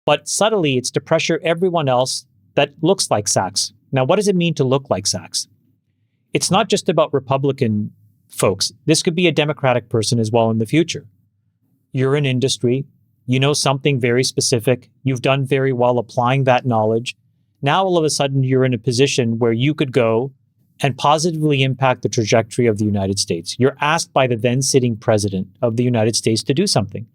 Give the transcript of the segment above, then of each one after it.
But subtly, it's to pressure everyone else that looks like Sachs. Now, what does it mean to look like Sachs? It's not just about Republican folks. This could be a Democratic person as well in the future. You're in industry. You know something very specific. You've done very well applying that knowledge. Now, all of a sudden, you're in a position where you could go and positively impact the trajectory of the United States. You're asked by the then sitting president of the United States to do something.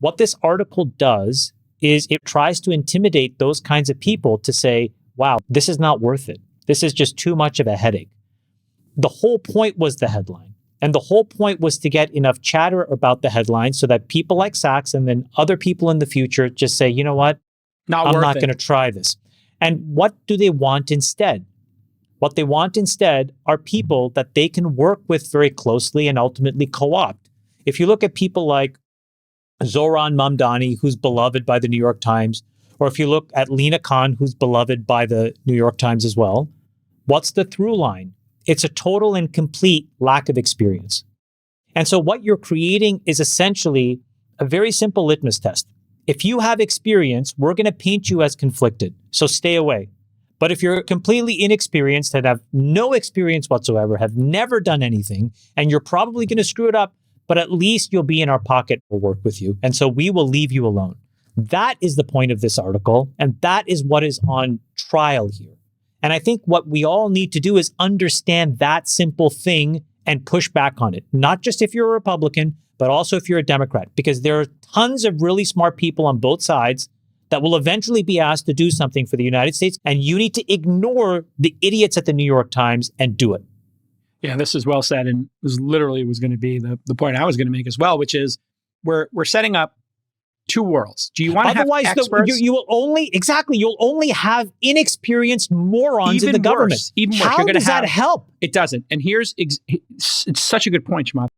What this article does is it tries to intimidate those kinds of people to say, wow, this is not worth it. This is just too much of a headache. The whole point was the headline. And the whole point was to get enough chatter about the headline so that people like Sachs and then other people in the future just say, you know what? I'm not going to try this. And what do they want instead? What they want instead are people that they can work with very closely and ultimately co-opt. If you look at people like Zohran Mamdani, who's beloved by the New York Times, or if you look at Lina Khan, who's beloved by the New York Times as well, what's the through line? It's a total and complete lack of experience. And so what you're creating is essentially a very simple litmus test. If you have experience, we're going to paint you as conflicted. So stay away. But if you're completely inexperienced and have no experience whatsoever, have never done anything, and you're probably going to screw it up, but at least you'll be in our pocket. We'll work with you. And so we will leave you alone. That is the point of this article. And that is what is on trial here. And I think what we all need to do is understand that simple thing and push back on it. Not just if you're a Republican, but also if you're a Democrat, because there are tons of really smart people on both sides that will eventually be asked to do something for the United States. And you need to ignore the idiots at the New York Times and do it. Yeah, this is well said. And this literally was going to be the point I was going to make as well, which is we're setting up two worlds. Do you want to have experts? You'll only have inexperienced morons in the government. Even worse. How does that help? It doesn't. And it's such a good point, Chamath.